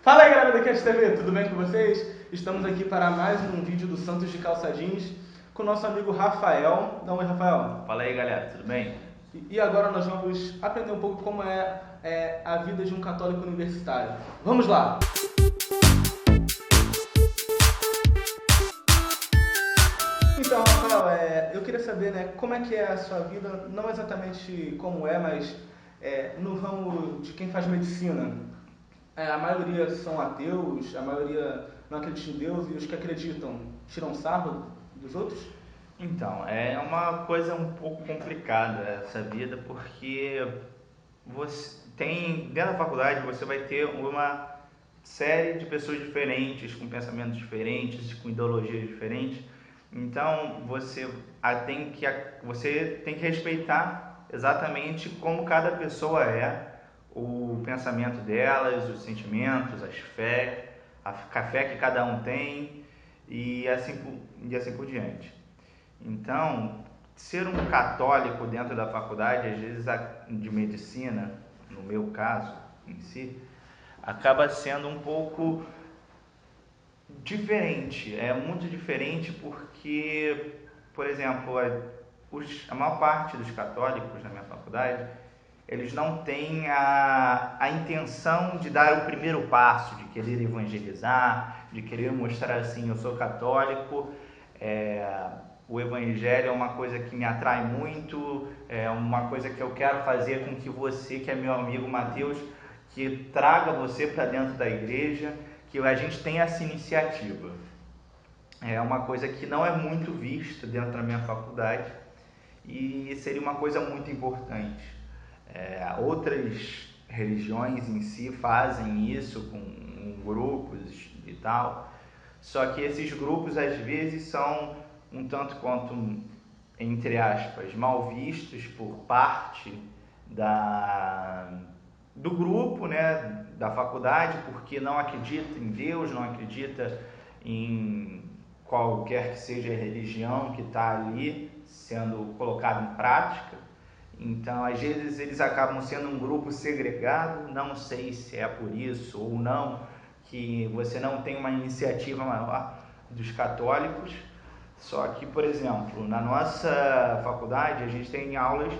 Fala aí galera da Cat TV, tudo bem com vocês? Estamos aqui para mais um vídeo do Santos de Calça Jeans com o nosso amigo Rafael. Dá um oi, Rafael. Fala aí galera, tudo bem? E agora nós vamos aprender um pouco como é a vida de um católico universitário. Vamos lá! Então, Rafael, eu queria saber, né, como é que é a sua vida, não exatamente como mas no ramo de quem faz medicina. A maioria são ateus, a maioria não acredita em Deus e os que acreditam tiram sarro dos outros? Então, é uma coisa um pouco complicada essa vida, porque dentro da faculdade você vai ter uma série de pessoas diferentes, com pensamentos diferentes, com ideologias diferentes. Então, você tem que respeitar exatamente como cada pessoa é, o pensamento delas, os sentimentos, a fé que cada um tem e assim por diante. Então, ser um católico dentro da faculdade, às vezes de medicina, no meu caso em si, acaba sendo um pouco diferente. É muito diferente porque, por exemplo, a maior parte dos católicos na minha faculdade, eles não têm a intenção de dar o primeiro passo, de querer evangelizar, de querer mostrar assim, eu sou católico, o evangelho é uma coisa que me atrai muito, é uma coisa que eu quero fazer com que você, que é meu amigo Mateus, que traga você para dentro da igreja, que a gente tenha essa iniciativa. É uma coisa que não é muito vista dentro da minha faculdade e seria uma coisa muito importante. Outras religiões em si fazem isso com grupos e tal, só que esses grupos às vezes são um tanto quanto, entre aspas, mal vistos por parte do grupo, né, da faculdade, porque não acredita em Deus, não acredita em qualquer que seja a religião que está ali sendo colocada em prática. Então, às vezes, eles acabam sendo um grupo segregado, não sei se é por isso ou não, que você não tem uma iniciativa maior dos católicos. Só que, por exemplo, na nossa faculdade, a gente tem aulas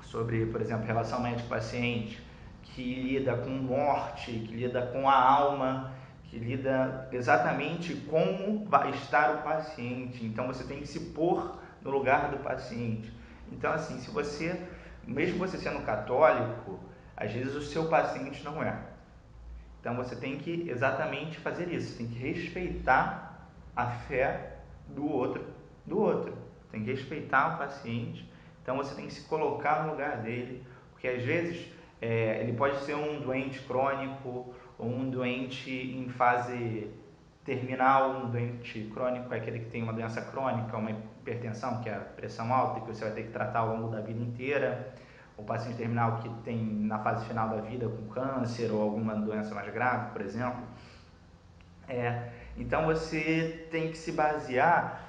sobre, por exemplo, relação médico-paciente, que lida com morte, que lida com a alma, que lida exatamente como vai estar o paciente. Então, você tem que se pôr no lugar do paciente. Então, assim, mesmo você sendo católico, às vezes o seu paciente não é. Então, você tem que exatamente fazer isso, tem que respeitar a fé do outro. Tem que respeitar o paciente, então você tem que se colocar no lugar dele, porque às vezes ele pode ser um doente crônico, ou um doente em fase terminal. Um doente crônico é aquele que tem uma doença crônica, uma hipertensão, que é a pressão alta, que você vai ter que tratar ao longo da vida inteira. O paciente terminal que tem na fase final da vida com câncer ou alguma doença mais grave, por exemplo. Então você tem que se basear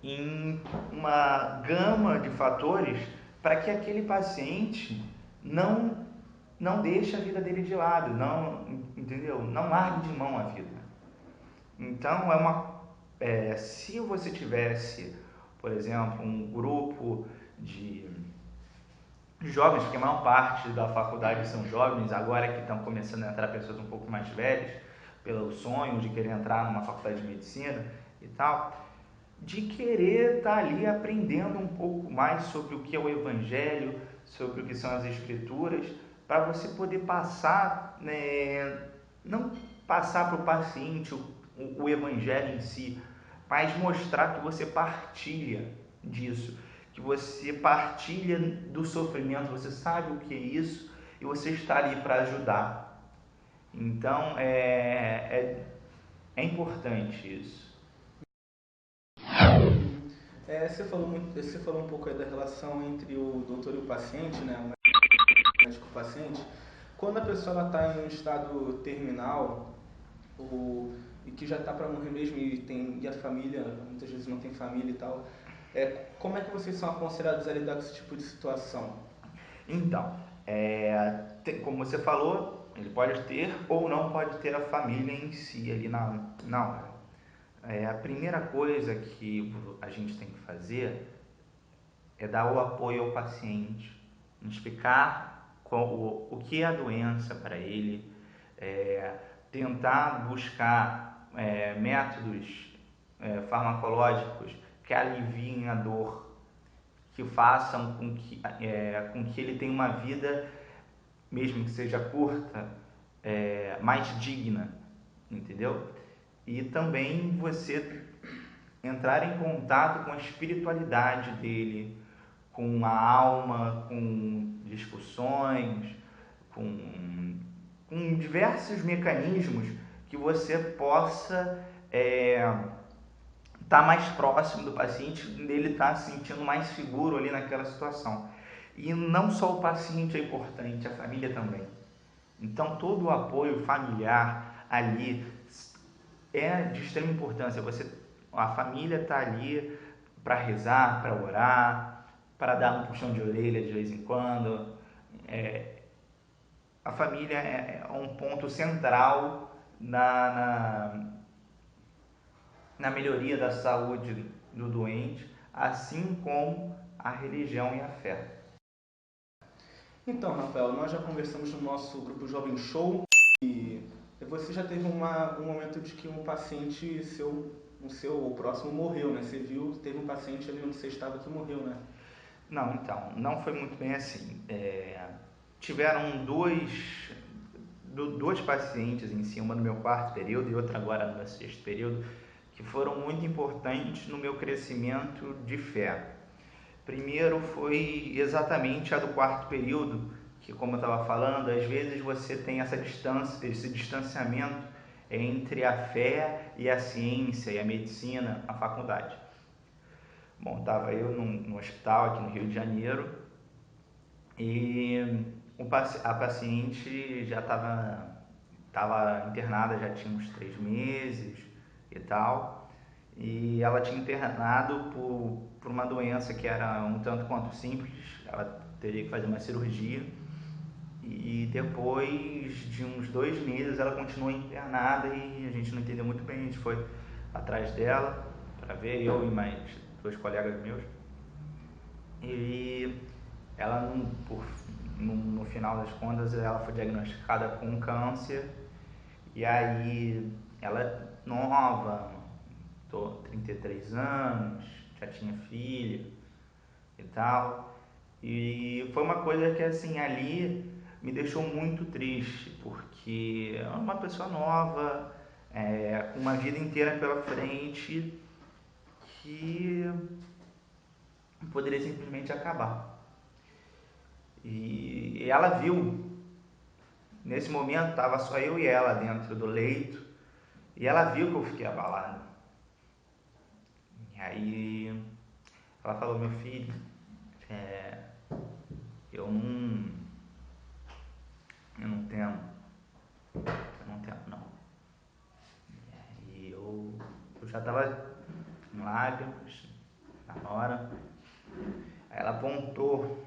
em uma gama de fatores para que aquele paciente não deixe a vida dele de lado, entendeu? Não largue de mão a vida. Então, se você tivesse, por exemplo, um grupo de jovens, porque a maior parte da faculdade são jovens, agora que estão começando a entrar pessoas um pouco mais velhas, pelo sonho de querer entrar numa faculdade de medicina e tal, de querer estar ali aprendendo um pouco mais sobre o que é o evangelho, sobre o que são as escrituras, para você poder passar, né, não passar para o paciente o evangelho em si, mas mostrar que você partilha disso, que você partilha do sofrimento, você sabe o que é isso e você está ali para ajudar. Então, é importante isso. Você falou um pouco aí da relação entre o doutor e o paciente, né? O médico e o paciente. Quando a pessoa está em um estado terminal, e que já está para morrer mesmo e a família, muitas vezes não tem família e tal, como é que vocês são aconselhados a lidar com esse tipo de situação? Então, como você falou, Ele pode ter ou não pode ter a família em si ali na hora. A primeira coisa que a gente tem que fazer é dar o apoio ao paciente, explicar o que é a doença para ele, tentar buscar métodos farmacológicos que aliviem a dor, que façam com que ele tenha uma vida, mesmo que seja curta, mais digna, entendeu? E também você entrar em contato com a espiritualidade dele, com a alma, com discussões, com diversos mecanismos que você possa estar mais próximo do paciente, dele estar se sentindo mais seguro ali naquela situação. E não só o paciente é importante, a família também. Então todo o apoio familiar ali é de extrema importância. A família está ali para rezar, para orar, para dar um puxão de orelha de vez em quando. A família é um ponto central na melhoria da saúde do doente, assim como a religião e a fé. Então, Rafael, nós já conversamos no nosso grupo Jovem Show e você já teve um momento de que um paciente o próximo morreu, né? Você viu, teve um paciente ali onde você estava que morreu, né? Não, então, não foi muito bem assim. Tiveram dois pacientes em si, uma no meu quarto período e outra agora no meu sexto período, que foram muito importantes no meu crescimento de fé. Primeiro foi exatamente a do quarto período, que, como eu estava falando, às vezes você tem essa distância, esse distanciamento entre a fé e a ciência e a medicina, a faculdade. Bom, estava eu no hospital aqui no Rio de Janeiro e a paciente já estava internada, já tinha uns 3 meses e tal, e ela tinha internado por uma doença que era um tanto quanto simples, ela teria que fazer uma cirurgia, e depois de uns 2 meses ela continuou internada e a gente não entendeu muito bem, a gente foi atrás dela para ver, eu e mais 2 colegas meus, e ela no final das contas ela foi diagnosticada com câncer, e aí ela é nova, 33 anos, já tinha filho e tal, e foi uma coisa que assim ali me deixou muito triste, porque é uma pessoa nova, com uma vida inteira pela frente, que poderia simplesmente acabar. E ela viu, nesse momento estava só eu e ela dentro do leito, e ela viu que eu fiquei abalado. E aí ela falou: meu filho, eu não temo não. E eu já estava em lágrimas na hora. Aí ela apontou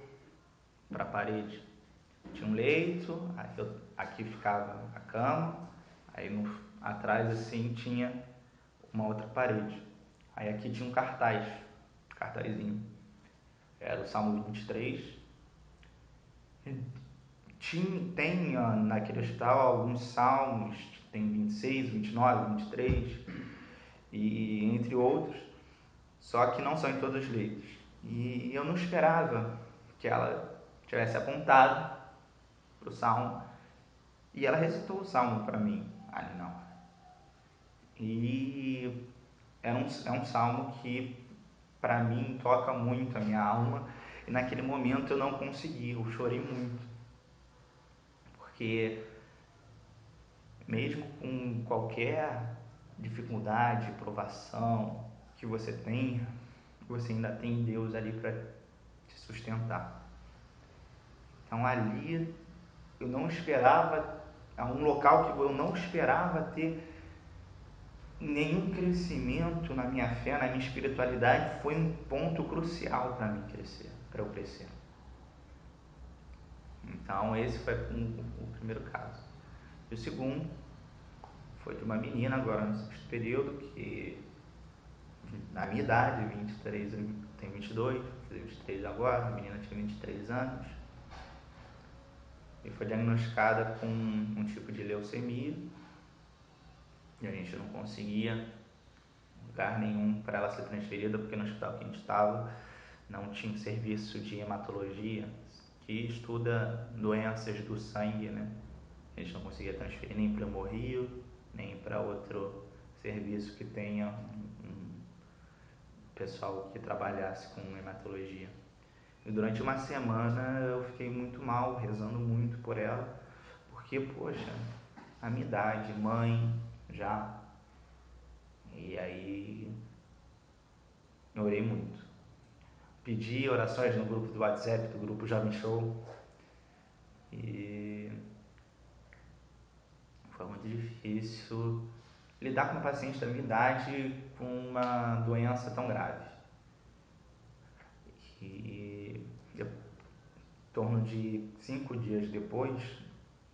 para a parede. Tinha um leito, aqui ficava a cama, aí atrás assim tinha uma outra parede. Aí aqui tinha um cartazinho. Era o Salmo 23. Tem naquele hospital alguns salmos, tem 26, 29, 23, e entre outros, só que não são em todos os leitos. E eu não esperava que ela tivesse apontado para o salmo, e ela recitou o salmo para mim ali na hora. E é um salmo que para mim toca muito a minha alma, e naquele momento eu não consegui, eu chorei muito, porque mesmo com qualquer dificuldade, provação que você tenha, você ainda tem Deus ali para te sustentar. Então ali eu não esperava, é um local que eu não esperava ter nenhum crescimento na minha fé, na minha espiritualidade, foi um ponto crucial para mim crescer, para eu crescer. Então esse foi o primeiro caso. E o segundo foi de uma menina agora no sexto período, que na minha idade, 23, eu tenho 22, vou fazer 23 agora, a menina tinha 23 anos. E foi diagnosticada com um tipo de leucemia. E a gente não conseguia lugar nenhum para ela ser transferida, porque no hospital que a gente estava não tinha serviço de hematologia, que estuda doenças do sangue, né? A gente não conseguia transferir nem para o Hemorrio, nem para outro serviço que tenha um pessoal que trabalhasse com hematologia. E durante uma semana eu fiquei muito mal, rezando muito por ela, porque, poxa, a minha idade, mãe, já. E aí eu orei muito. Pedi orações no grupo do WhatsApp, do grupo Jovem Show. E foi muito difícil lidar com um paciente da minha idade com uma doença tão grave. E em torno de 5 dias depois,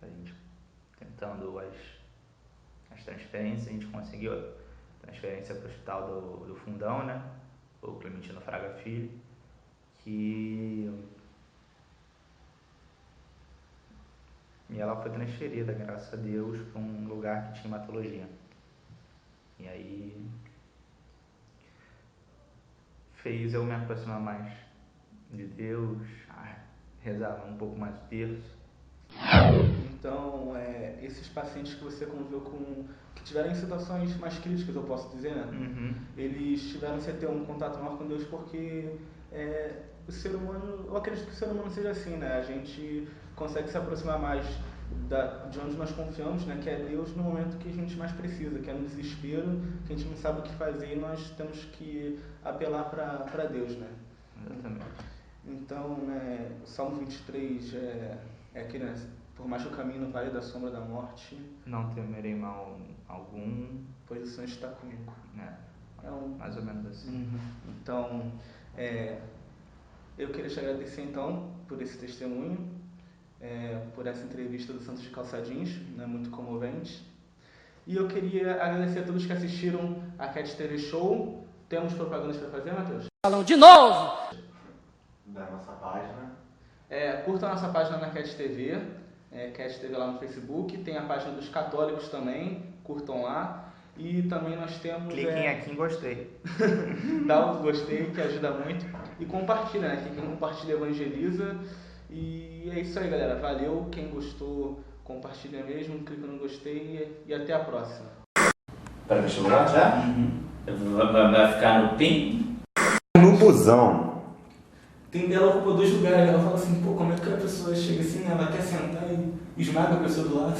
a gente tentando as transferências, a gente conseguiu a transferência para o hospital do Fundão, né? O Clementino Fraga Filho, e ela foi transferida, graças a Deus, para um lugar que tinha hematologia. E aí fez eu me aproximar mais de Deus, rezar um pouco mais o terço. Então, esses pacientes que você conviveu com, que tiveram em situações mais críticas, eu posso dizer, né? Uhum. Eles tiveram que ter um contato maior com Deus porque o ser humano, eu acredito que o ser humano seja assim, né? A gente consegue se aproximar mais de onde nós confiamos, né? Que é Deus no momento que a gente mais precisa, que é no desespero, que a gente não sabe o que fazer e nós temos que apelar para Deus, né? Exatamente. Então, né, o Salmo 23 é aquele, né, por mais que eu caminhe no vale da sombra da morte, não temerei mal algum, pois o Senhor está comigo. Mais ou menos assim. Uhum. Então, eu queria te agradecer então por esse testemunho, por essa entrevista do Santos de Calçadinhos, né, muito comovente. E eu queria agradecer a todos que assistiram a Cat TV Show. Temos propagandas para fazer, Matheus? Falam de novo! Da nossa página. Curta a nossa página na Cat TV, Cat TV lá no Facebook. Tem a página dos católicos também, curtam lá. E também nós temos... Cliquem aqui em gostei. Dá o gostei, que ajuda muito. E compartilha, né? Quem compartilha evangeliza. E é isso aí, galera. Valeu. Quem gostou, compartilha mesmo. Clica no gostei e até a próxima. Para vestibular já? Vai ficar no PIN? No busão. Ela ocupa 2 lugares. Ela fala assim, pô, como é que a pessoa chega assim, né? Ela quer sentar e esmaga a pessoa do lado.